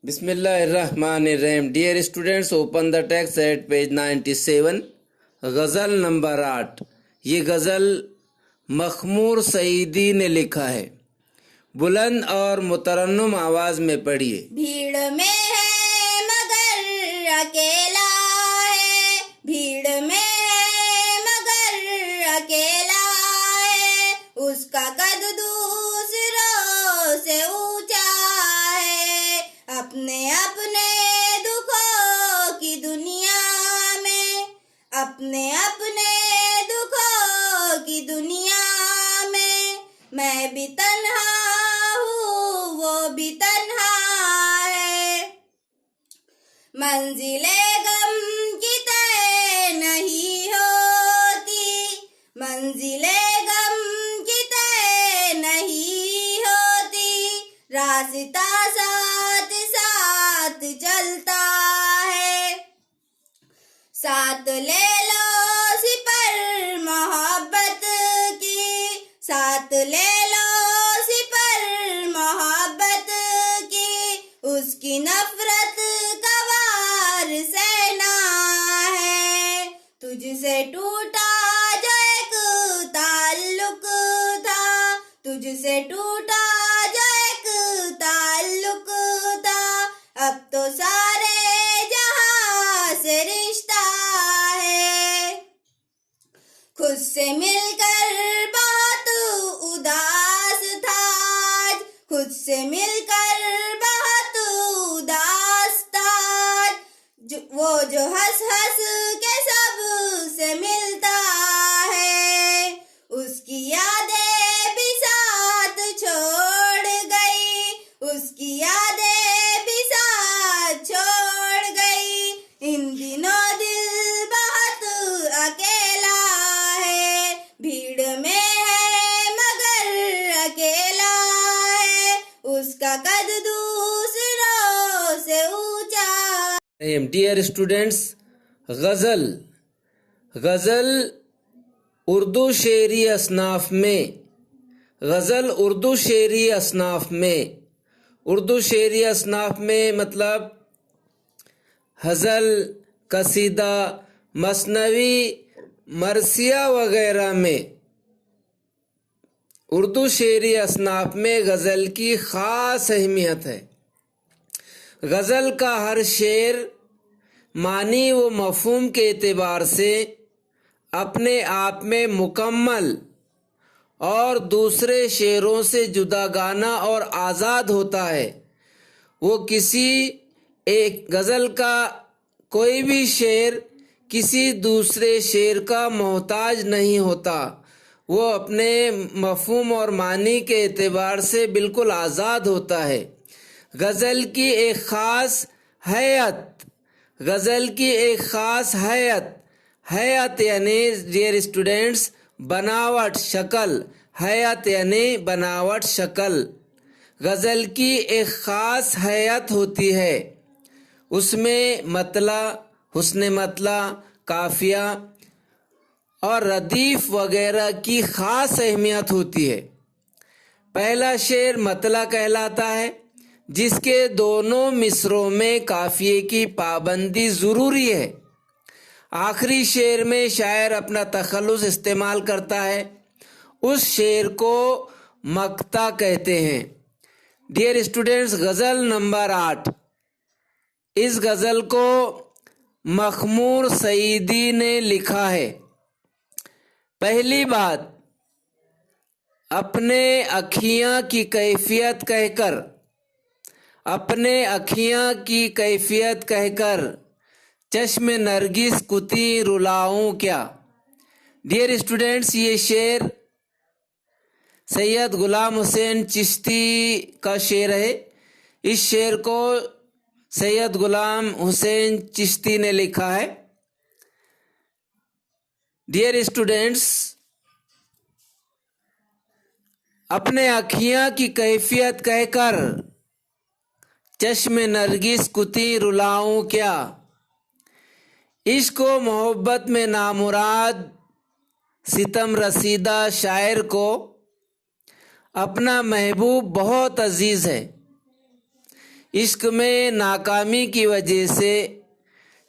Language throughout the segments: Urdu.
Bismillahirrahmanirrahim. Dear students, open the text at page 97. Ghazal number 8. یہ غزل مخمور سعیدی نے لکھا ہے. بلند اور مترنم آواز میں پڑھیے. بھیڑ میں ہے مگر اکیلا ہے، بھیڑ میں ہے مگر اکیلا ہے، اس کا قد دوسروں سے اونچا ہے، اپنے اپنے دکھوں کی دنیا میں، اپنے اپنے دکھوں کی دنیا میں بھی تنہا ہوں، وہ بھی تنہا ہے، منزل غم کی طے نہیں ہوتی، منزل غم کی طے نہیں ہوتی، راستہ ساتھ ساتھ چلتا ہے، ساتھ لے لو سپر محبت کی، ساتھ لے لو سپر محبت کی، اس کی نفرت کا وار سہنا ہے، تجھ سے ٹوٹا جو ایک تعلق تھا، تجھ سے ٹوٹا جو ایک تعلق تھا، اب تو سارے جہاں سے رشتہ ہے، خود سے مل کر بہت اداس تھا آج، خود سے مل کر بہت اداس تھا آج، وہ جو ہنس ہنس کے سب سے ملتا ہے، اس کی یادیں بھی ساتھ چھوڑ گئی، اس کی یادیں بھی ساتھ چھوڑ گئی، ان دنوں دل بہت اکیلا ہے، بھیڑ میں ہے مگر اکیلا ہے، اس کا قد دوسروں سے اونچا. Dear students, غزل اردو شعری اصناف میں، غزل اردو شعری اصناف میں مطلب غزل، قصیدہ، مثنوی، مرثیہ وغیرہ میں، اردو شعری اصناف میں غزل کی خاص اہمیت ہے. غزل کا ہر شعر معنی و مفہوم کے اعتبار سے اپنے آپ میں مکمل اور دوسرے شعروں سے جداگانہ اور آزاد ہوتا ہے. وہ کسی ایک غزل کا کوئی بھی شعر کسی دوسرے شعر کا محتاج نہیں ہوتا، وہ اپنے مفہوم اور معنی کے اعتبار سے بالکل آزاد ہوتا ہے. غزل کی ایک خاص حیت یعنی ڈیئر اسٹوڈنٹس بناوٹ، شکل، حیت یعنی بناوٹ، شکل. غزل کی ایک خاص حیت ہوتی ہے، اس میں مطلع، حسن مطلع، قافیہ اور ردیف وغیرہ کی خاص اہمیت ہوتی ہے. پہلا شعر مطلع کہلاتا ہے، جس کے دونوں مصروں میں قافیے کی پابندی ضروری ہے. آخری شعر میں شاعر اپنا تخلص استعمال کرتا ہے، اس شعر کو مقطع کہتے ہیں. ڈیئر اسٹوڈنٹس، غزل نمبر 8. اس غزل کو مخمور سعیدی نے لکھا ہے. پہلی بات، اپنے اکھیاں کی کیفیت کہہ کر چشم نرگس کتی رلاؤں کیا. ڈیئر اسٹوڈنٹس، یہ شعر سید غلام حسین چشتی کا شعر ہے. اس شعر کو سید غلام حسین چشتی نے لکھا ہے. ڈیئر اسٹوڈنٹس، اپنے اکھیاں کی کیفیت کہہ کر چشم نرگس کتی رلاؤں کیا، عشق و محبت میں نامراد ستم رسیدہ شاعر کو اپنا محبوب بہت عزیز ہے. عشق میں ناکامی کی وجہ سے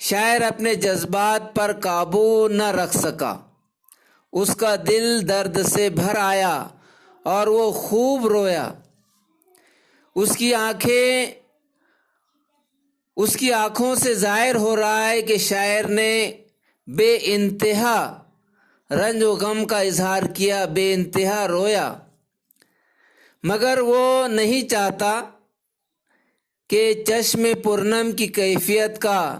شاعر اپنے جذبات پر قابو نہ رکھ سکا، اس کا دل درد سے بھر آیا اور وہ خوب رویا۔ اس کی آنکھوں سے ظاہر ہو رہا ہے کہ شاعر نے بے انتہا رنج و غم کا اظہار کیا، بے انتہا رویا، مگر وہ نہیں چاہتا کہ چشم پرنم کی کیفیت کا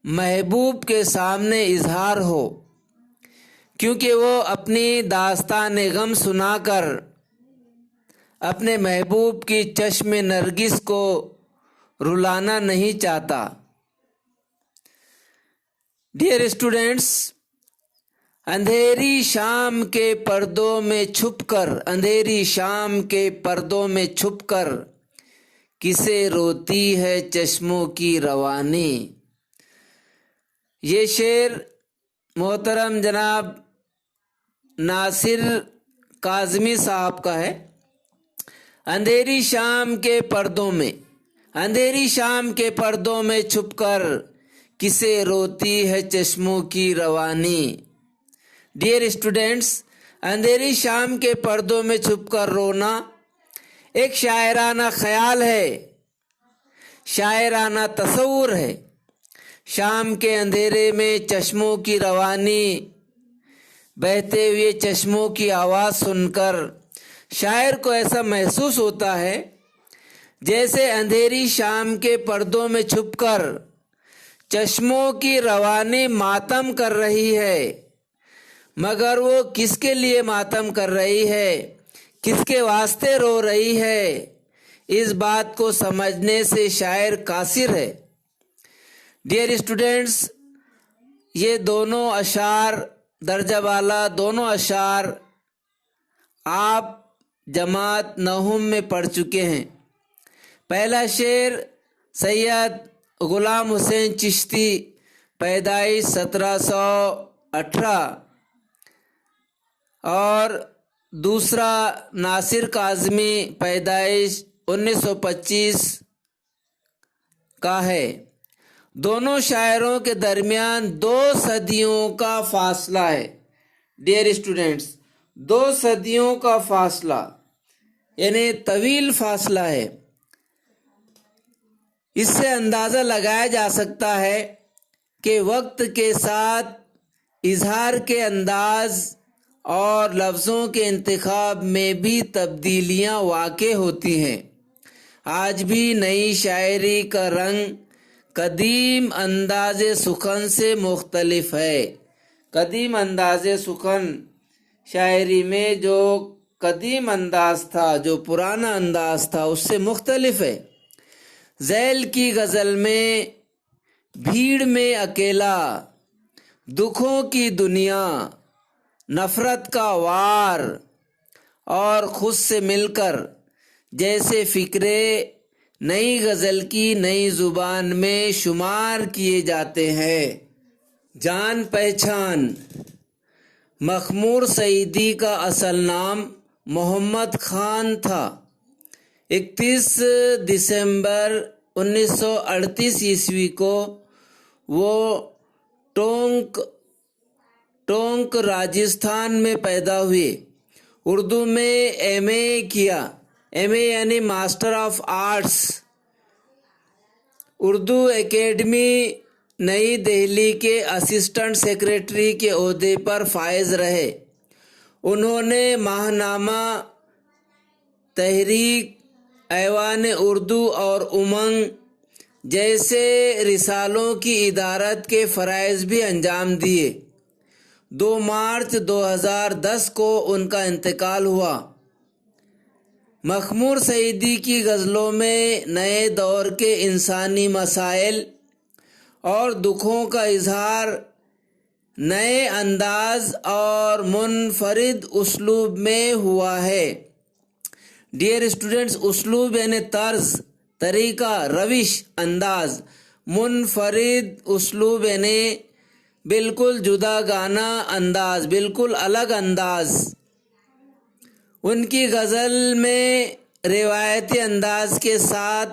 محبوب کے سامنے اظہار ہو، کیونکہ وہ اپنی داستان غم سنا کر اپنے محبوب کی چشم نرگس کو رلانا نہیں چاہتا۔ ڈیئر اسٹوڈینٹس، اندھیری شام کے پردوں میں چھپ کر، اندھیری شام کے پردوں میں چھپ کر کسے روتی ہے چشموں کی روانی۔ یہ شعر محترم جناب ناصر کاظمی صاحب کا ہے۔ اندھیری شام کے پردوں میں، اندھیری شام کے پردوں میں چھپ کر کسے روتی ہے چشموں کی روانی۔ ڈیئر اسٹوڈینٹس، اندھیری شام کے پردوں میں چھپ کر رونا ایک شاعرانہ خیال ہے، شاعرانہ تصور ہے۔ شام کے اندھیرے میں چشموں کی روانی، بہتے ہوئے چشموں کی آواز سن کر شاعر کو ایسا محسوس ہوتا ہے جیسے اندھیری شام کے پردوں میں چھپ کر چشموں کی روانی ماتم کر رہی ہے، مگر وہ کس کے لیے ماتم کر رہی ہے، کس کے واسطے رو رہی ہے، اس بات کو سمجھنے سے شاعر قاصر ہے۔ ڈیئر اسٹوڈینٹس، یہ دونوں اشعار درجہ بالا، دونوں اشعار آپ جماعت نہم میں پڑھ چکے ہیں۔ پہلا شعر سید غلام حسین چشتی، پیدائش 1718، اور دوسرا ناصر کاظمی، پیدائش 1925 کا ہے۔ دونوں شاعروں کے درمیان 2 صدیوں کا فاصلہ ہے۔ ڈیئر اسٹوڈینٹس، 2 صدیوں کا فاصلہ، یعنی طویل فاصلہ ہے۔ اس سے اندازہ لگایا جا سکتا ہے کہ وقت کے ساتھ اظہار کے انداز اور لفظوں کے انتخاب میں بھی تبدیلیاں واقع ہوتی ہیں۔ آج بھی نئی شاعری کا رنگ قدیم انداز سخن سے مختلف ہے۔ قدیم انداز سخن، شاعری میں جو قدیم انداز تھا، جو پرانا انداز تھا، اس سے مختلف ہے۔ ذیل کی غزل میں بھیڑ میں اکیلا، دکھوں کی دنیا، نفرت کا وار اور خود سے مل کر جیسے فقرے نئی غزل کی نئی زبان میں شمار کیے جاتے ہیں۔ جان پہچان، مخمور سعیدی کا اصل نام محمد خان تھا۔ 31 دسمبر 1938 عیسوی کو وہ ٹونک راجستھان میں پیدا ہوئے۔ اردو میں ایم اے کیا، ایم اے یعنی master of arts. Urdu academy نئی دہلی کے اسسٹنٹ سیکریٹری کے عہدے پر فائز رہے۔ انہوں نے ماہنامہ، تحریک، ایوان اردو اور امنگ جیسے رسالوں کی ادارت کے فرائض بھی انجام دیے۔ 2 مارچ 2010 کو ان کا انتقال ہوا۔ مخمور سعیدی کی غزلوں میں نئے دور کے انسانی مسائل اور دکھوں کا اظہار نئے انداز اور منفرد اسلوب میں ہوا ہے۔ ڈیئر اسٹوڈنٹس، اسلوب یعنی طرز، طریقہ، روش، انداز۔ منفرد اسلوب یعنی بالکل جدا گانا انداز، بالکل الگ انداز۔ ان کی غزل میں روایتی انداز کے ساتھ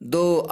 2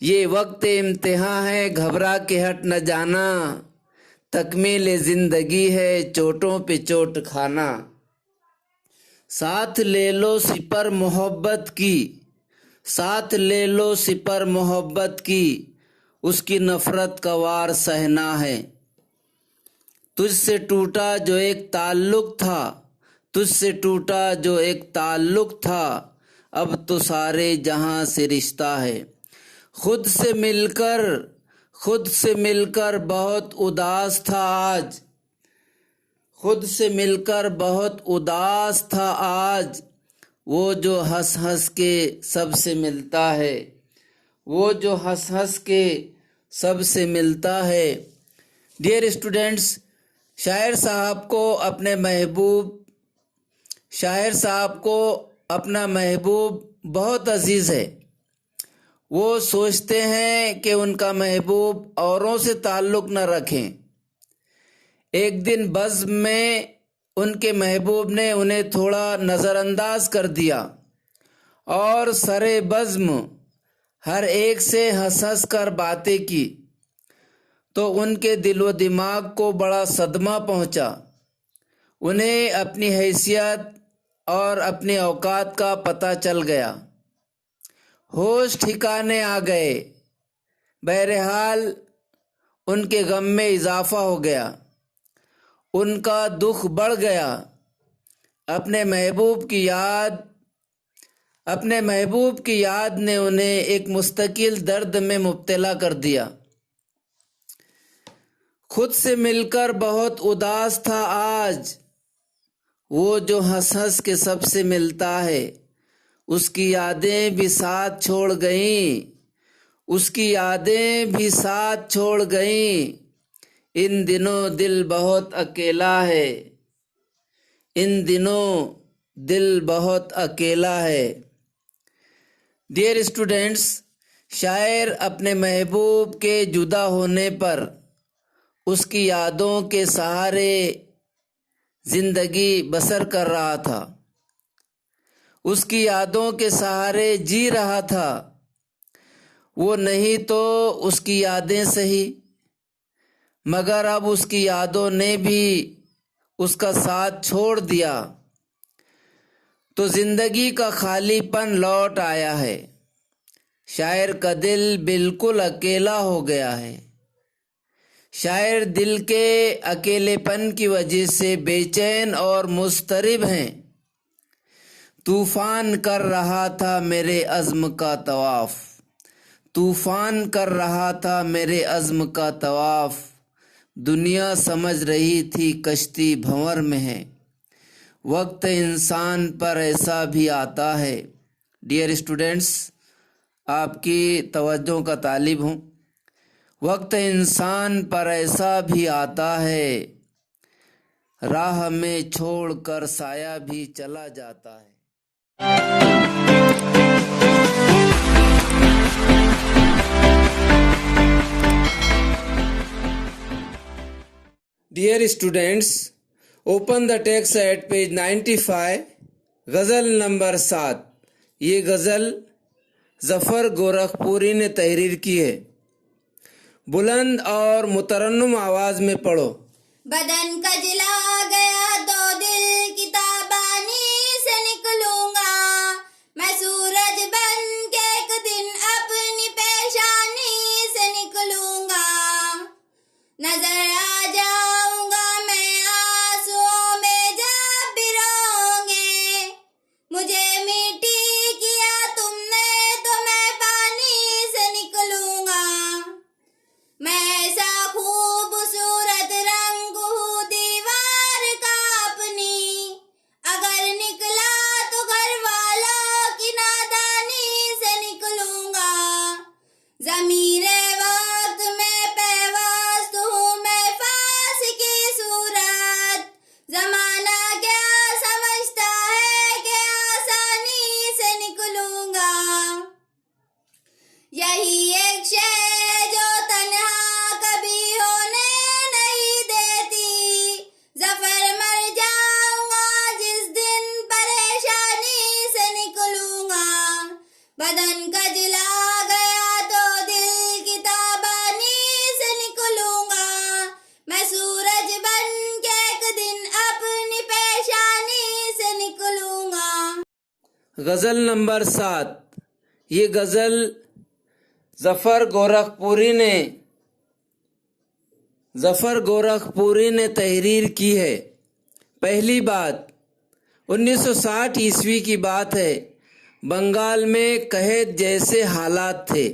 یہ وقت امتحان ہے گھبرا کے ہٹ نہ جانا، تکمیل زندگی ہے چوٹوں پہ چوٹ کھانا۔ ساتھ لے لو سپر محبت کی، ساتھ لے لو سپر محبت کی، اس کی نفرت کا وار سہنا ہے۔ تجھ سے ٹوٹا جو ایک تعلق تھا، تجھ سے ٹوٹا جو ایک تعلق تھا، اب تو سارے جہاں سے رشتہ ہے۔ خود سے مل کر بہت اداس تھا آج، خود سے مل کر بہت اداس تھا آج، وہ جو ہنس ہنس کے سب سے ملتا ہے، وہ جو ہنس ہنس کے سب سے ملتا ہے۔ ڈیئر اسٹوڈینٹس، شاعر صاحب کو اپنا محبوب بہت عزیز ہے۔ وہ سوچتے ہیں کہ ان کا محبوب اوروں سے تعلق نہ رکھیں۔ ایک دن بزم میں ان کے محبوب نے انہیں تھوڑا نظر انداز کر دیا اور سرے بزم ہر ایک سے ہنس ہنس کر باتیں کی تو ان کے دل و دماغ کو بڑا صدمہ پہنچا۔ انہیں اپنی حیثیت اور اپنے اوقات کا پتہ چل گیا، ہوش ٹھکانے آ گئے۔ بہرحال ان کے غم میں اضافہ ہو گیا، ان کا دکھ بڑھ گیا۔ اپنے محبوب کی یاد نے انہیں ایک مستقل درد میں مبتلا کر دیا۔ خود سے مل کر بہت اداس تھا آج، وہ جو ہنس ہنس کے سب سے ملتا ہے، اس کی یادیں بھی ساتھ چھوڑ گئیں، اس کی یادیں بھی ساتھ چھوڑ گئیں۔ ان دنوں دل بہت اکیلا ہے، ان دنوں دل بہت اکیلا ہے۔ ڈیئر اسٹوڈینٹس، شاعر اپنے محبوب کے جدا ہونے پر اس کی یادوں کے سہارے زندگی بسر کر رہا تھا، اس کی یادوں کے سہارے جی رہا تھا۔ وہ نہیں تو اس کی یادیں سہی، مگر اب اس کی یادوں نے بھی اس کا ساتھ چھوڑ دیا تو زندگی کا خالی پن لوٹ آیا ہے۔ شاعر کا دل بالکل اکیلا ہو گیا ہے۔ شاعر دل کے اکیلے پن کی وجہ سے بے چین اور مضطرب ہیں۔ طوفان کر رہا تھا میرے عزم کا طواف، طوفان کر رہا تھا میرے عزم کا طواف، دنیا سمجھ رہی تھی کشتی بھنور میں ہے، وقت انسان پر ایسا بھی آتا ہے۔ ڈیئر اسٹوڈینٹس، آپ کی توجہ کا طالب ہوں۔ وقت انسان پر ایسا بھی آتا ہے، راہ میں چھوڑ کر سایہ بھی چلا جاتا ہے۔ Dear students, open the text at page 95, ghazal number 7۔ یہ غزل ظفر گورکھپوری نے تحریر کی ہے۔ بلند اور مترنم آواز میں پڑھو۔ بدن کا جلا گیا تو دل کی تابانی سے نکلوں گا، میں سورج بن کے ایک دن اپنی پیشانی سے نکلوں گا، نظر آ جاؤں گا میں آنسوؤں میں جب بھی روؤں گے، مجھے میٹھی کیا تم نے تو میں پانی سے نکلوں گا، میں ایسا خوبصورت رنگ ہوں دیوار کا اپنی، اگر نکلا تو گھر والوں کی نادانی سے نکلوں گا، ضمیر وقت میں پیوست ہوں میں غزل نمبر 7. یہ غزل ظفر گورکھپوری نے تحریر کی ہے. پہلی بات 1960 عیسوی کی بات ہے. بنگال میں قحط جیسے حالات تھے.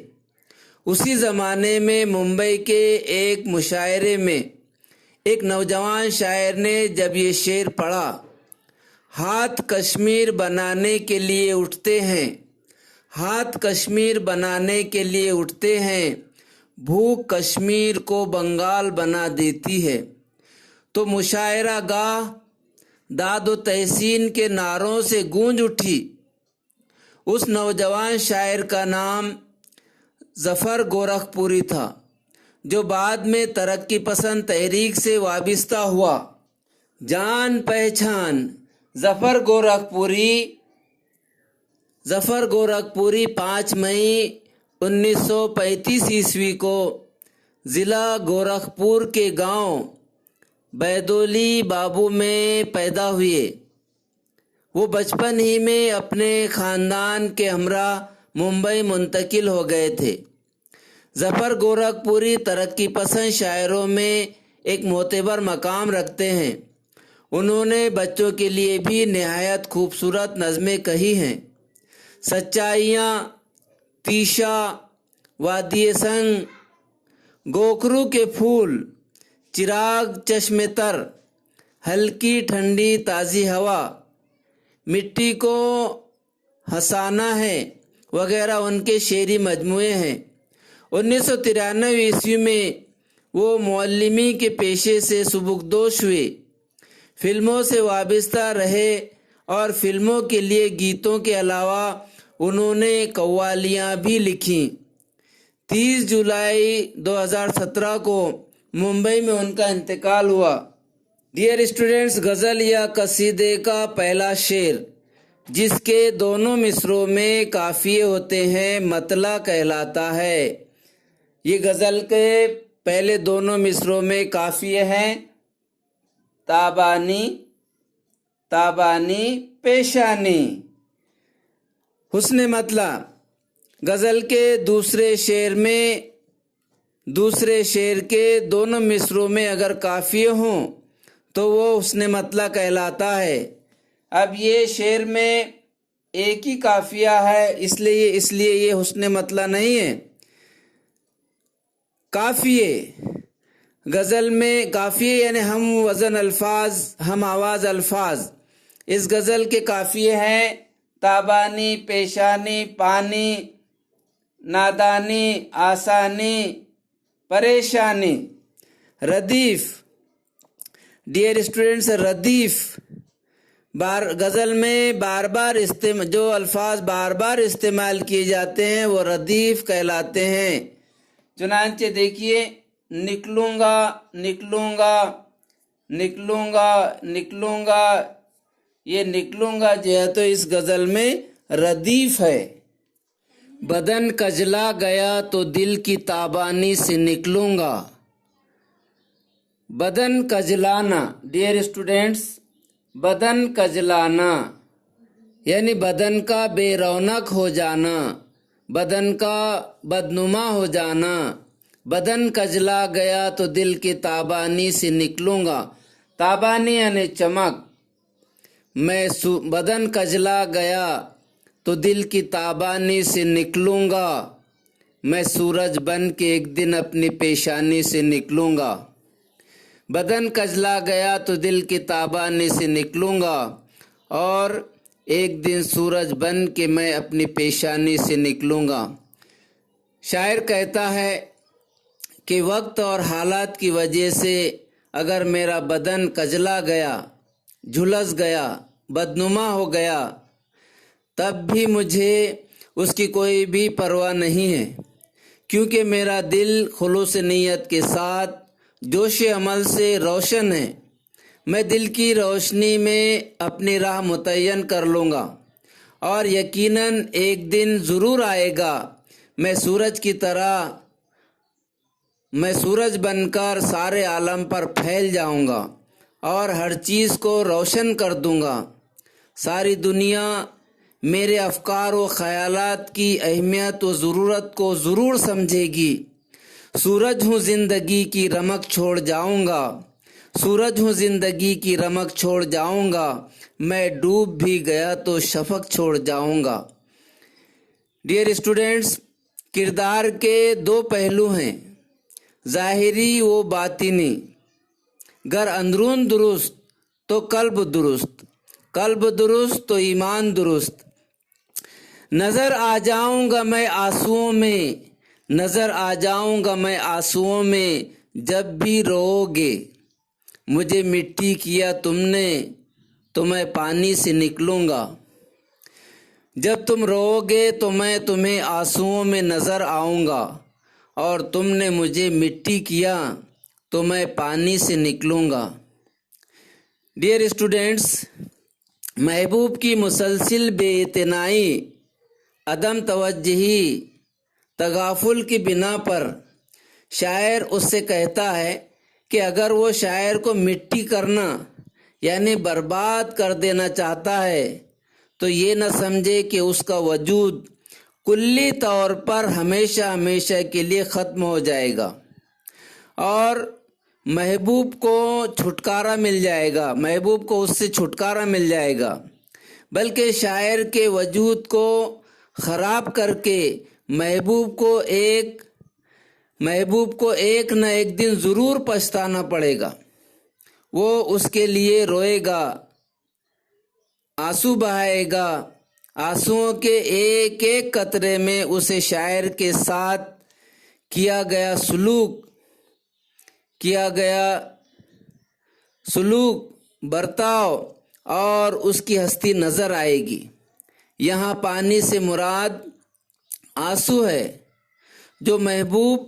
اسی زمانے میں ممبئی کے ایک مشاعرے میں ایک نوجوان شاعر نے جب یہ شعر پڑھا، ہاتھ کشمیر بنانے کے لیے اٹھتے ہیں، ہاتھ کشمیر بنانے کے لیے اٹھتے ہیں، بھوک کشمیر کو بنگال بنا دیتی ہے، تو مشاعرہ گاہ داد و تحسین کے نعروں سے گونج اٹھی. اس نوجوان شاعر کا نام ظفر گورکھپوری تھا، جو بعد میں ترقی پسند تحریک سے وابستہ ہوا. جان پہچان ظفر گورکھپوری 5 مئی 1935 عیسوی کو ضلع گورکھپور کے گاؤں بیدولی بابو میں پیدا ہوئے. وہ بچپن ہی میں اپنے خاندان کے ہمراہ ممبئی منتقل ہو گئے تھے. ظفر گورکھپوری ترقی پسند شاعروں میں ایک معتبر مقام رکھتے ہیں. انہوں نے بچوں کے لیے بھی نہایت خوبصورت نظمیں کہی ہیں. سچائیاں، تیشا، وادی سنگ، گوکھرو کے پھول، چراغ چشم تر، ہلکی ٹھنڈی تازی ہوا، مٹی کو ہنسانا ہے وغیرہ ان کے شعری مجموعے ہیں. 1993 عیسوی میں وہ معلمی کے پیشے سے سبکدوش ہوئے. فلموں سے وابستہ رہے اور فلموں کے لیے گیتوں کے علاوہ انہوں نے قوالیاں بھی لکھیں. 30 جولائی 2017 کو ممبئی میں ان کا انتقال ہوا. ڈیئر اسٹوڈنٹس، غزل یا قصیدے کا پہلا شعر جس کے دونوں مصروں میں قافیے ہوتے ہیں مطلع کہلاتا ہے. یہ غزل کے پہلے دونوں مصروں میں قافیے ہیں تابانی، تابانی، پیشانی. حسن مطلع غزل کے دوسرے شعر کے دونوں مصروں میں اگر قافیے ہوں تو وہ حسن مطلع کہلاتا ہے. اب یہ شعر میں ایک ہی قافیہ ہے، اس لیے یہ حسن مطلع نہیں ہے. قافیے غزل میں قافیے یعنی ہم وزن الفاظ، ہم آواز الفاظ. اس غزل کے قافیے ہیں تابانی، پیشانی، پانی، نادانی، آسانی، پریشانی. ردیف ڈیئر اسٹوڈنٹس، ردیف غزل میں جو الفاظ بار بار استعمال کیے جاتے ہیں وہ ردیف کہلاتے ہیں. چنانچہ دیکھیے، نکلوں گا، نکلوں گا، نکلوں گا، نکلوں گا. یہ نکلوں گا جو ہے تو اس غزل میں ردیف ہے. بدن کجلا گیا تو دل کی تابانی سے نکلوں گا. بدن کجلانا ڈیئر اسٹوڈنٹس، بدن کجلانا یعنی بدن کا بے رونق ہو جانا، بدن کا بدنما ہو جانا. بدن کجلا گیا تو دل کی تابانی سے نکلوں گا. تابانی یعنی چمک. بدن کجلا گیا تو دل کی تابانی سے نکلوں گا. میں سورج بن کے ایک دن اپنی پیشانی سے نکلوں گا. بدن کجلا گیا تو دل کی تابانی سے نکلوں گا اور ایک دن سورج بن کے میں اپنی پیشانی سے نکلوں گا. شاعر کہتا ہے کہ وقت اور حالات کی وجہ سے اگر میرا بدن کجلا گیا، جھلس گیا، بدنما ہو گیا، تب بھی مجھے اس کی کوئی بھی پرواہ نہیں ہے، کیونکہ میرا دل خلوص نیت کے ساتھ جوش عمل سے روشن ہے. میں دل کی روشنی میں اپنی راہ متعین کر لوں گا اور یقیناً ایک دن ضرور آئے گا میں سورج بن کر سارے عالم پر پھیل جاؤں گا اور ہر چیز کو روشن کر دوں گا. ساری دنیا میرے افکار و خیالات کی اہمیت و ضرورت کو ضرور سمجھے گی۔ سورج ہوں زندگی کی رمق چھوڑ جاؤں گا، سورج ہوں زندگی کی رمق چھوڑ جاؤں گا، میں ڈوب بھی گیا تو شفق چھوڑ جاؤں گا۔ ڈیئر اسٹوڈینٹس، کردار کے دو پہلو ہیں، ظاہری و باطنی۔ گر اندرون درست تو قلب درست، قلب درست تو ایمان درست۔ نظر آ جاؤں گا میں آنسوؤں میں، نظر آ جاؤں گا میں آنسوؤں میں، جب بھی رو گے مجھے مٹی کیا تم نے تو میں پانی سے نکلوں گا۔ جب تم رو گے تو میں تمہیں آنسوؤں میں نظر آؤں گا، اور تم نے مجھے مٹی کیا تو میں پانی سے نکلوں گا۔ ڈیئر اسٹوڈینٹس، محبوب کی مسلسل بے اعتنائی، عدم توجہی، تغافل کی بنا پر شاعر اس سے کہتا ہے کہ اگر وہ شاعر کو مٹی کرنا یعنی برباد کر دینا چاہتا ہے تو یہ نہ سمجھے کہ اس کا وجود کلی طور پر ہمیشہ ہمیشہ کے لیے ختم ہو جائے گا اور محبوب کو چھٹکارا مل جائے گا، محبوب کو اس سے چھٹکارا مل جائے گا، بلکہ شاعر کے وجود کو خراب کر کے محبوب کو ایک نہ ایک دن ضرور پچھتانا پڑے گا۔ وہ اس کے لیے روئے گا، آنسو بہائے گا، آنسوؤں کے ایک ایک قطرے میں اسے شاعر کے ساتھ کیا گیا سلوک برتاؤ اور اس کی ہستی نظر آئے گی۔ یہاں پانی سے مراد آنسو ہے۔ جو محبوب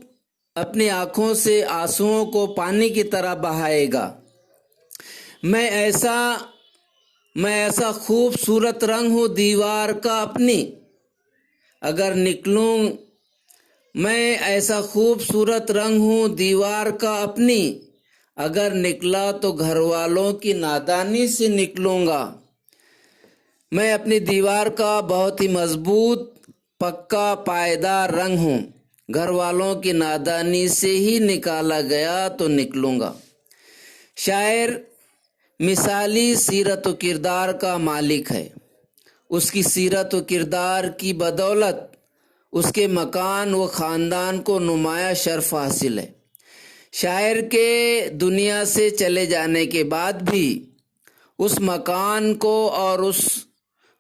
اپنی آنکھوں سے آنسوؤں کو پانی کی طرح بہائے گا۔ میں ایسا خوبصورت رنگ ہوں دیوار کا اپنی، اگر نکلوں میں ایسا خوبصورت رنگ ہوں دیوار کا اپنی، اگر نکلا تو گھر والوں کی نادانی سے نکلوں گا۔ میں اپنی دیوار کا بہت ہی مضبوط پکا پائیدار رنگ ہوں، گھر والوں کی نادانی سے ہی نکالا گیا تو نکلوں گا۔ شاعر مثالی سیرت و کردار کا مالک ہے۔ اس کی سیرت و کردار کی بدولت اس کے مکان و خاندان کو نمایاں شرف حاصل ہے۔ شاعر کے دنیا سے چلے جانے کے بعد بھی اس مکان کو اور اس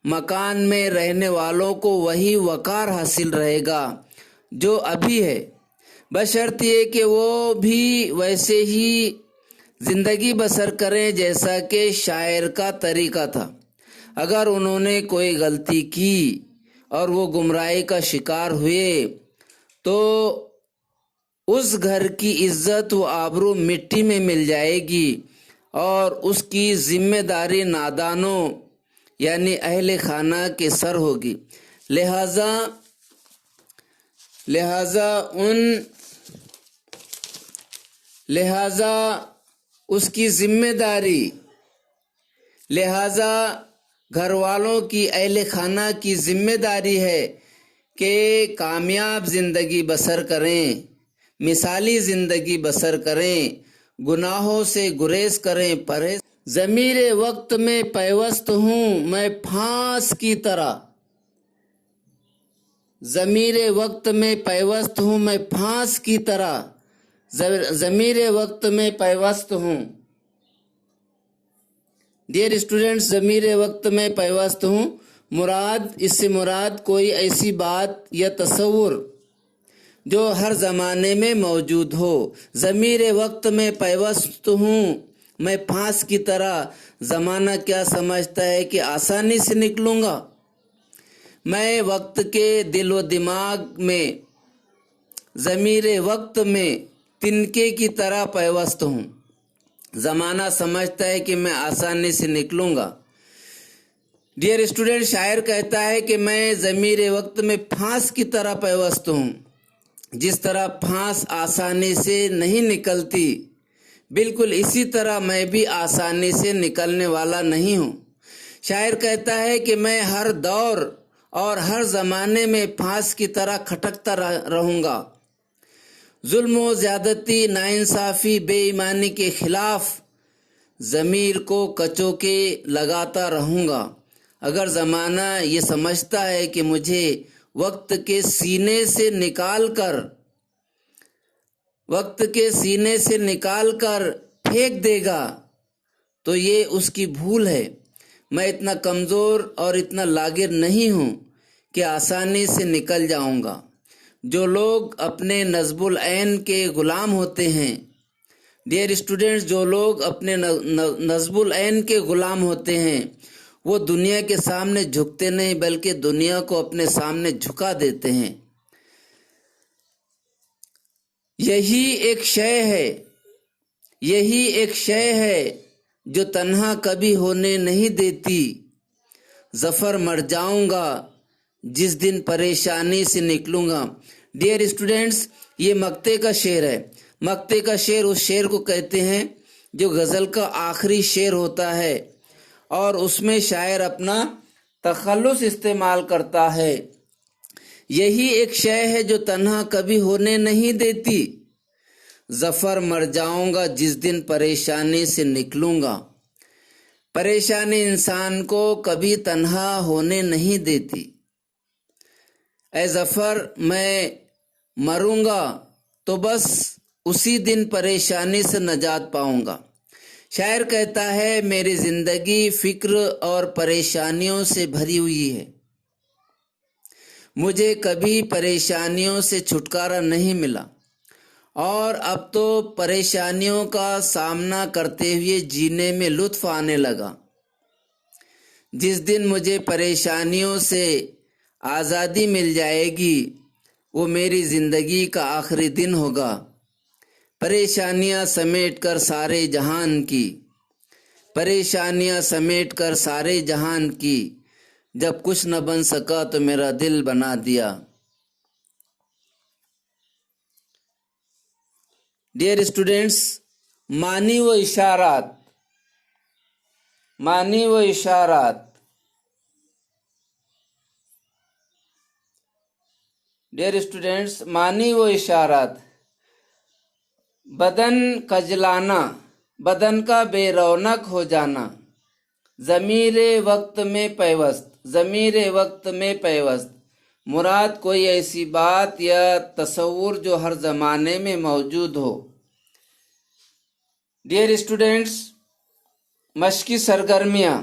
مکان میں رہنے والوں کو وہی وقار حاصل رہے گا جو ابھی ہے، بشرط یہ کہ وہ بھی ویسے ہی زندگی بسر کریں جیسا کہ شاعر کا طریقہ تھا۔ اگر انہوں نے کوئی غلطی کی اور وہ گمراہی کا شکار ہوئے تو اس گھر کی عزت و آبرو مٹی میں مل جائے گی اور اس کی ذمہ داری نادانوں یعنی اہل خانہ کے سر ہوگی۔ لہذا اس کی ذمہ داری، لہذا گھر والوں کی، اہل خانہ کی ذمہ داری ہے کہ کامیاب زندگی بسر کریں، مثالی زندگی بسر کریں، گناہوں سے گریز کریں، پرہیز۔ ضمیر وقت میں پیوست ہوں میں پھانس کی طرح، ضمیر وقت میں پیوست ہوں میں پھانس کی طرح، ضمیر وقت میں پیوست ہوں۔ ڈیئر اسٹوڈینٹس، ضمیر وقت میں پیوست ہوں اس سے مراد کوئی ایسی بات یا تصور جو ہر زمانے میں موجود ہو۔ ضمیر وقت میں پیوست ہوں میں پھانس کی طرح، زمانہ کیا سمجھتا ہے کہ آسانی سے نکلوں گا؟ میں وقت کے دل و دماغ میں، ضمیر وقت میں تنکے کی طرح پیوست ہوں۔ زمانہ سمجھتا ہے کہ میں آسانی سے نکلوں گا۔ ڈیئر اسٹوڈنٹ، شاعر کہتا ہے کہ میں ضمیر وقت میں پھانس کی طرح پیوست ہوں۔ جس طرح پھانس آسانی سے نہیں نکلتی، بالکل اسی طرح میں بھی آسانی سے نکلنے والا نہیں ہوں۔ شاعر کہتا ہے کہ میں ہر دور اور ہر زمانے میں پھانس کی طرح کھٹکتا رہوں گا، ظلم و زیادتی، ناانصافی، بے ایمانی کے خلاف ضمیر کو کچوکے لگاتا رہوں گا۔ اگر زمانہ یہ سمجھتا ہے کہ مجھے وقت کے سینے سے نکال کر پھینک دے گا تو یہ اس کی بھول ہے۔ میں اتنا کمزور اور اتنا لاغر نہیں ہوں کہ آسانی سے نکل جاؤں گا۔ جو لوگ اپنے نصب العین کے غلام ہوتے ہیں، ڈیئر اسٹوڈنٹس، جو لوگ اپنے نصب العین کے غلام ہوتے ہیں وہ دنیا کے سامنے جھکتے نہیں بلکہ دنیا کو اپنے سامنے جھکا دیتے ہیں۔ یہی ایک شے ہے جو تنہا کبھی ہونے نہیں دیتی، ظفر مر جاؤں گا جس دن پریشانی سے نکلوں گا۔ ڈیئر اسٹوڈنٹس، یہ مقطع کا شعر ہے۔ مقطع کا شعر اس شعر کو کہتے ہیں جو غزل کا آخری شعر ہوتا ہے اور اس میں شاعر اپنا تخلص استعمال کرتا ہے۔ یہی ایک شے ہے جو تنہا کبھی ہونے نہیں دیتی، ظفر مر جاؤں گا جس دن پریشانی سے نکلوں گا۔ پریشانی انسان کو کبھی تنہا ہونے نہیں دیتی۔ اے ظفر، میں مروں گا تو بس اسی دن پریشانی سے نجات پاؤں گا۔ شاعر کہتا ہے میری زندگی فکر اور پریشانیوں سے بھری ہوئی ہے، مجھے کبھی پریشانیوں سے چھٹکارا نہیں ملا اور اب تو پریشانیوں کا سامنا کرتے ہوئے جینے میں لطف آنے لگا۔ جس دن مجھے پریشانیوں سے آزادی مل جائے گی وہ میری زندگی کا آخری دن ہوگا۔ پریشانیاں سمیٹ کر سارے جہان کی، جب کچھ نہ بن سکا تو میرا دل بنا دیا۔ ڈیئر اسٹوڈنٹس، معنی و اشارات ڈیئر اسٹوڈنٹس، معنی و اشارات: بدن کھجلانا، بدن کا بے رونق ہو جانا، ضمیر وقت میں پیوست، مراد کوئی ایسی بات یا تصور جو ہر زمانے میں موجود ہو۔ ڈیئر اسٹوڈنٹس، مشقی سرگرمیاں: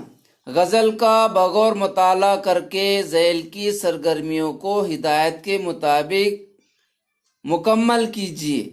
غزل کا بغور مطالعہ کر کے ذیل کی سرگرمیوں کو ہدایت کے مطابق مکمل کیجیے۔